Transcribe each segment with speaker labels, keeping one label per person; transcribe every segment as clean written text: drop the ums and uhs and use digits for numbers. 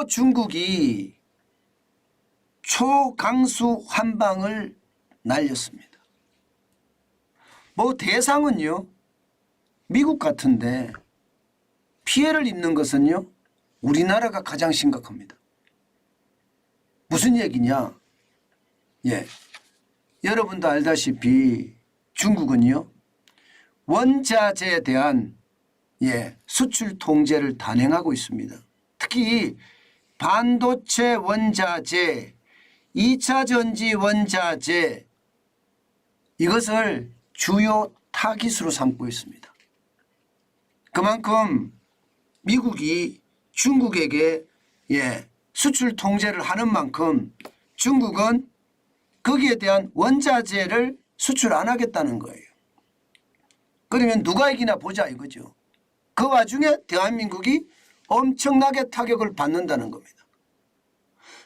Speaker 1: 또 중국이 초강수 환방을 날렸습니다. 뭐 대상은요 미국 같은데 피해를 입는 것은요 우리나라가 가장 심각합니다. 무슨 얘기냐? 여러분도 알다시피 중국은요 원자재에 대한 수출 통제를 단행하고 있습니다. 특히 반도체 원자재, 2차 전지 원자재 이것을 주요 타깃으로 삼고 있습니다. 그만큼 미국이 중국에게 수출 통제를 하는 만큼 중국은 거기에 대한 원자재를 수출 안 하겠다는 거예요. 그러면 누가 이기나 보자 이거죠. 그 와중에 대한민국이 엄청나게 타격을 받는다는 겁니다.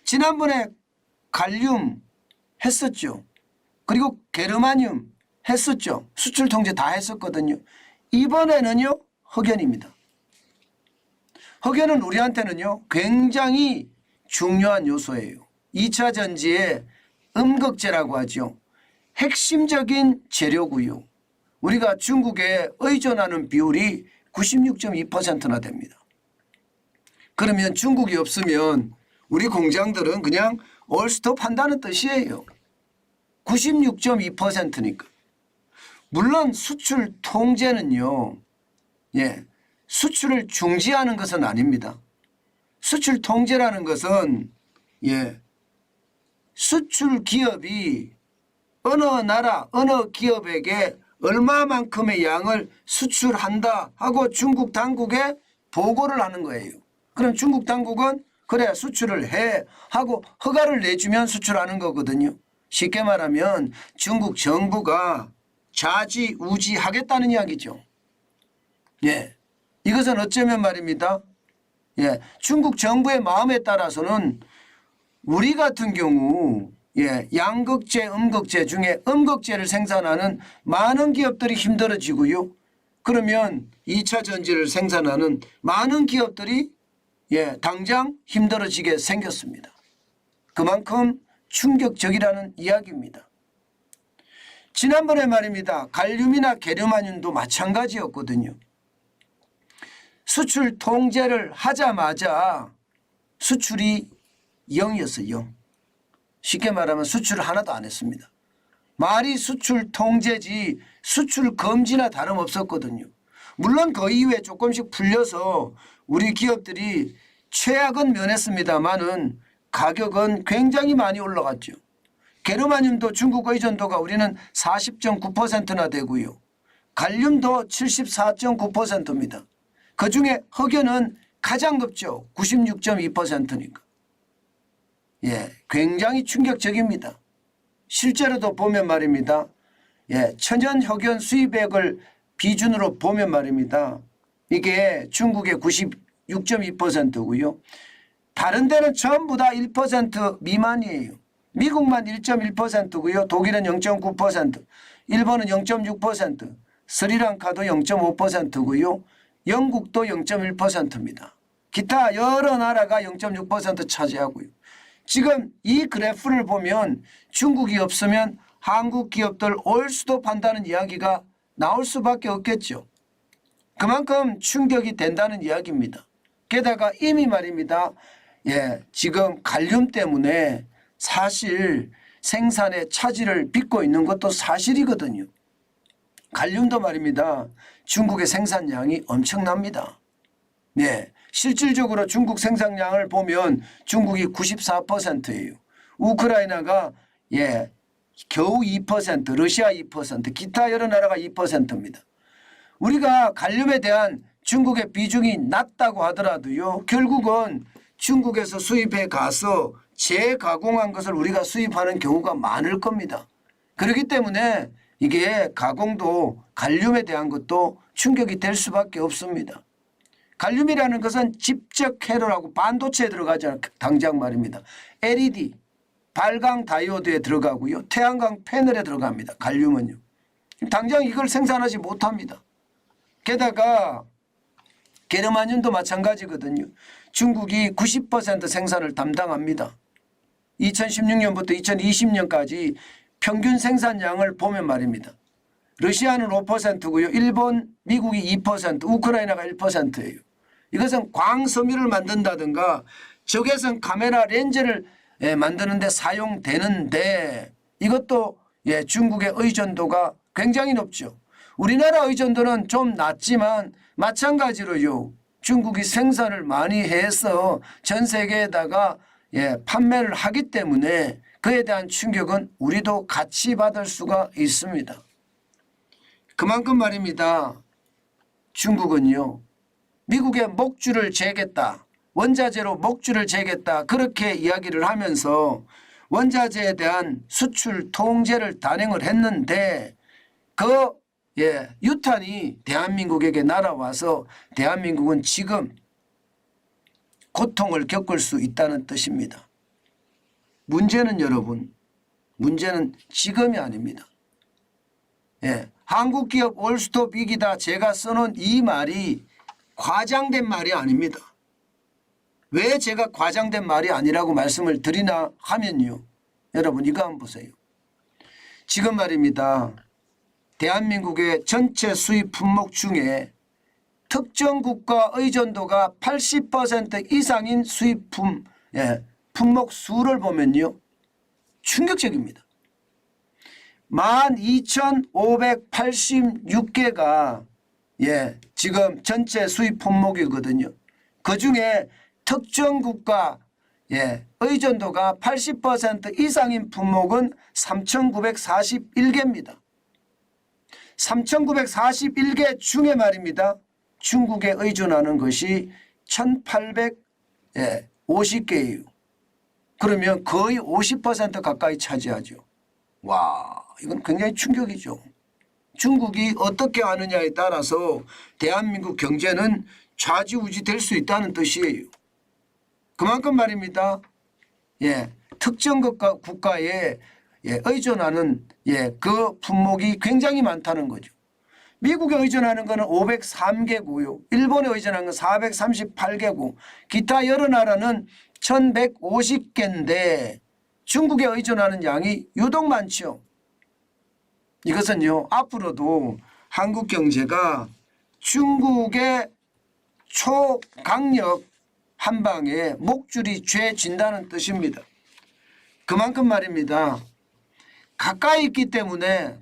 Speaker 1: 지난번에 갈륨 했었죠. 그리고 게르마늄 했었죠. 수출 통제 다 했었거든요. 이번에는요 흑연입니다. 흑연은 우리한테는요 굉장히 중요한 요소예요. 2차 전지의 음극재라고 하죠. 핵심적인 재료고요. 우리가 중국에 의존하는 비율이 96.2%나 됩니다. 그러면 중국이 없으면 우리 공장들은 그냥 올스톱 한다는 뜻이에요. 96.2%니까. 물론 수출 통제는요. 수출을 중지하는 것은 아닙니다. 수출 통제라는 것은 수출 기업이 어느 나라 어느 기업에게 얼마만큼의 양을 수출한다 하고 중국 당국에 보고를 하는 거예요. 그럼 중국 당국은 그래 수출을 해 하고 허가를 내주면 수출하는 거거든요. 쉽게 말하면 중국 정부가 좌지우지하겠다는 이야기죠. 이것은 어쩌면 말입니다. 중국 정부의 마음에 따라서는 우리 같은 경우 양극재, 음극재 중에 음극재를 생산하는 많은 기업들이 힘들어지고요. 그러면 2차 전지를 생산하는 많은 기업들이 당장 힘들어지게 생겼습니다. 그만큼 충격적이라는 이야기입니다. 지난번에 말입니다. 갈륨이나 게르마늄도 마찬가지였거든요. 수출 통제를 하자마자 수출이 0이었어요. 0. 쉽게 말하면 수출을 하나도 안 했습니다. 말이 수출 통제지 수출 금지나 다름없었거든요. 물론 그 이후에 조금씩 풀려서 우리 기업들이 최악은 면했습니다만은 가격은 굉장히 많이 올라갔죠. 게르마늄도 중국 의존도가 우리는 40.9%나 되고요. 갈륨도 74.9%입니다. 그중에 흑연은 가장 높죠. 96.2%니까. 굉장히 충격적입니다. 실제로도 보면 말입니다. 천연 흑연 수입액을 비준으로 보면 말입니다. 이게 중국의 96.2%고요. 다른 데는 전부 다 1% 미만이에요. 미국만 1.1%고요. 독일은 0.9%, 일본은 0.6%, 스리랑카도 0.5%고요. 영국도 0.1%입니다. 기타 여러 나라가 0.6% 차지하고요. 지금 이 그래프를 보면 중국이 없으면 한국 기업들 올 수도 판다는 이야기가 나올 수밖에 없겠죠. 그만큼 충격이 된다는 이야기입니다. 게다가 이미 말입니다. 지금 갈륨 때문에 사실 생산의 차질을 빚고 있는 것도 사실이거든요. 갈륨도 말입니다. 중국의 생산량이 엄청납니다. 실질적으로 중국 생산량을 보면 중국이 94%예요. 우크라이나가 겨우 2%, 러시아 2%, 기타 여러 나라가 2%입니다. 우리가 갈륨에 대한 중국의 비중이 낮다고 하더라도요. 결국은 중국에서 수입해 가서 재가공한 것을 우리가 수입하는 경우가 많을 겁니다. 그렇기 때문에 이게 가공도 갈륨에 대한 것도 충격이 될 수밖에 없습니다. 갈륨이라는 것은 집적 회로라고 반도체에 들어가잖아요. 당장 말입니다. LED, 발광 다이오드에 들어가고요. 태양광 패널에 들어갑니다. 갈륨은요. 당장 이걸 생산하지 못합니다. 게다가 게르마늄도 마찬가지거든요. 중국이 90% 생산을 담당합니다. 2016년부터 2020년까지 평균 생산량을 보면 말입니다. 러시아는 5%고요. 일본, 미국이 2%, 우크라이나가 1%예요. 이것은 광섬유를 만든다든가 적외선 카메라 렌즈를 만드는 데 사용되는데 이것도 중국의 의존도가 굉장히 높죠. 우리나라 의존도는 좀 낮지만 마찬가지로요. 중국이 생산을 많이 해서 전 세계에다가 판매를 하기 때문에 그에 대한 충격은 우리도 같이 받을 수가 있습니다. 그만큼 말입니다. 중국은요. 미국의 목줄을 재겠다. 원자재로 목줄을 재겠다. 그렇게 이야기를 하면서 원자재에 대한 수출 통제를 단행을 했는데 그 유탄이 대한민국에게 날아와서 대한민국은 지금 고통을 겪을 수 있다는 뜻입니다. 문제는 여러분, 문제는 지금이 아닙니다. 한국 기업 올스톱 위기다 제가 써놓은 이 말이 과장된 말이 아닙니다. 왜 제가 과장된 말이 아니라고 말씀을 드리나 하면요. 여러분 이거 한번 보세요. 지금 말입니다. 대한민국의 전체 수입 품목 중에 특정 국가 의존도가 80% 이상인 수입 품목 수를 보면요. 충격적입니다. 12,586개가 지금 전체 수입 품목이거든요. 그중에 특정 국가 의존도가 80% 이상인 품목은 3,941개입니다. 3,941개 중에 말입니다. 중국에 의존하는 것이 1,850개예요. 그러면 거의 50% 가까이 차지하죠. 와, 이건 굉장히 충격이죠. 중국이 어떻게 하느냐에 따라서 대한민국 경제는 좌지우지 될 수 있다는 뜻이에요. 그만큼 말입니다. 특정 국가에 의존하는 그 품목이 굉장히 많다는 거죠. 미국에 의존하는 것은 503개고요. 일본에 의존하는 건 438개고 기타 여러 나라는 1150개인데 중국에 의존하는 양이 유독 많죠. 이것은요. 앞으로도 한국 경제가 중국의 초강력 한방에 목줄이 죄진다는 뜻입니다. 그만큼 말입니다. 가까이 있기 때문에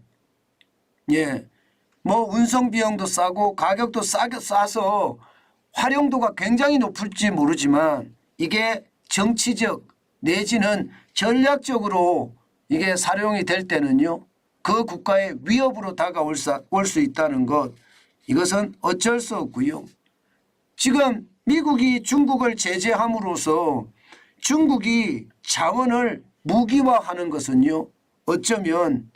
Speaker 1: 운송 비용도 싸고 가격도 싸서 활용도가 굉장히 높을지 모르지만 이게 정치적 내지는 전략적으로 이게 사용이 될 때는요. 그 국가의 위협으로 다가올 수 있다는 것 이것은 어쩔 수 없고요. 지금 미국이 중국을 제재함으로써 중국이 자원을 무기화하는 것은요. 어쩌면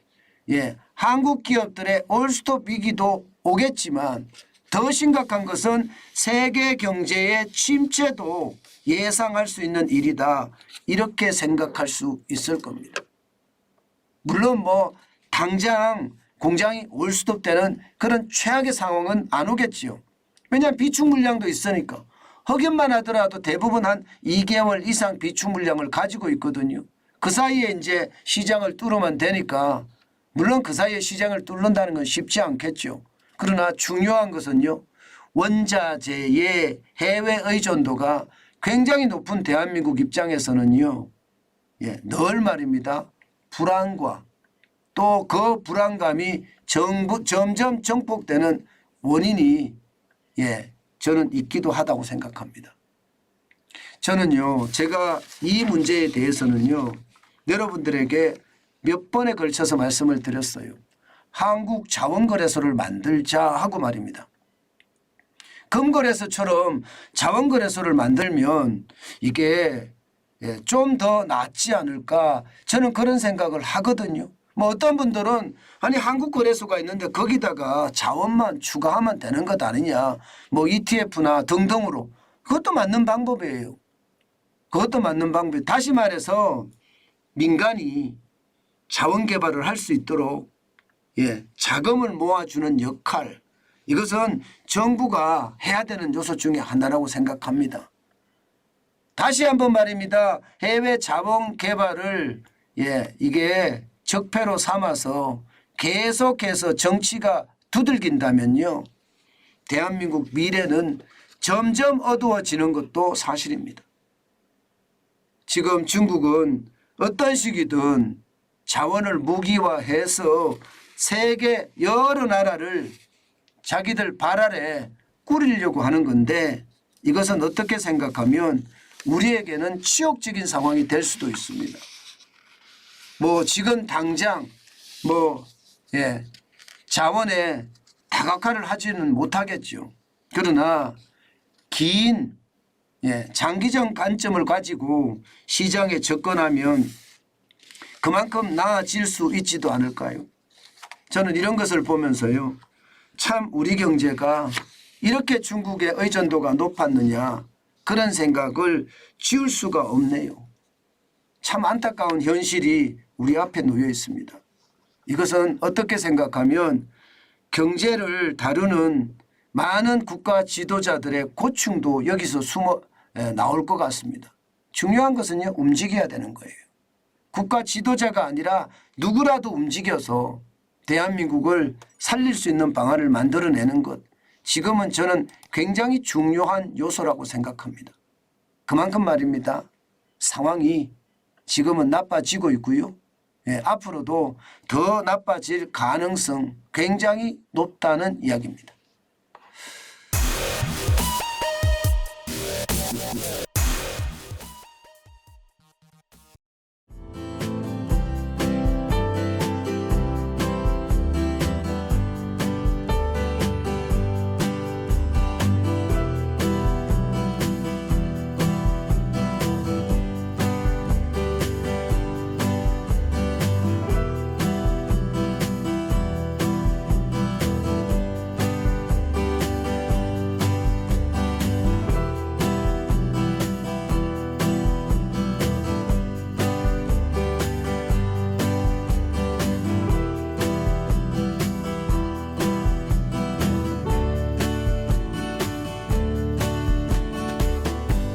Speaker 1: 한국 기업들의 올스톱 위기도 오겠지만 더 심각한 것은 세계 경제의 침체도 예상할 수 있는 일이다. 이렇게 생각할 수 있을 겁니다. 물론 당장 공장이 올스톱 되는 그런 최악의 상황은 안 오겠지요. 왜냐하면 비축 물량도 있으니까. 확인만 하더라도 대부분 한 2개월 이상 비축 물량을 가지고 있거든요. 그 사이에 이제 시장을 뚫으면 되니까 물론 그 사이에 시장을 뚫는다는 건 쉽지 않겠죠. 그러나 중요한 것은요. 원자재의 해외 의존도가 굉장히 높은 대한민국 입장에서는요. 늘 말입니다. 불안과 또 그 불안감이 점점 정복되는 원인이 저는 있기도 하다고 생각합니다. 저는요. 제가 이 문제에 대해서는요. 여러분들에게 몇 번에 걸쳐서 말씀을 드렸어요. 한국 자원거래소를 만들자 하고 말입니다. 금거래소처럼 자원거래소를 만들면 이게 좀 더 낫지 않을까 저는 그런 생각을 하거든요. 어떤 분들은 아니 한국거래소가 있는데 거기다가 자원만 추가하면 되는 것 아니냐. ETF나 등등으로. 그것도 맞는 방법이에요. 그것도 맞는 방법이에요. 다시 말해서 민간이 자원 개발을 할 수 있도록 자금을 모아주는 역할. 이것은 정부가 해야 되는 요소 중에 하나라고 생각합니다. 다시 한번 말입니다. 해외 자본 개발을 이게 적폐로 삼아서 계속해서 정치가 두들긴다면요. 대한민국 미래는 점점 어두워지는 것도 사실입니다. 지금 중국은 어떤 식이든 자원을 무기화해서 세계 여러 나라를 자기들 발 아래 꾸리려고 하는 건데 이것은 어떻게 생각하면 우리에게는 치욕적인 상황이 될 수도 있습니다. 뭐 지금 당장 자원에 다각화를 하지는 못하겠죠. 그러나 긴 장기적 관점을 가지고 시장에 접근하면 그만큼 나아질 수 있지도 않을까요? 저는 이런 것을 보면서요. 참 우리 경제가 이렇게 중국의 의존도가 높았느냐 그런 생각을 지울 수가 없네요. 참 안타까운 현실이 우리 앞에 놓여 있습니다. 이것은 어떻게 생각하면 경제를 다루는 많은 국가 지도자들의 고충도 여기서 나올 것 같습니다. 중요한 것은요. 움직여야 되는 거예요. 국가 지도자가 아니라 누구라도 움직여서 대한민국을 살릴 수 있는 방안을 만들어내는 것. 지금은 저는 굉장히 중요한 요소라고 생각합니다. 그만큼 말입니다. 상황이 지금은 나빠지고 있고요. 앞으로도 더 나빠질 가능성 굉장히 높다는 이야기입니다.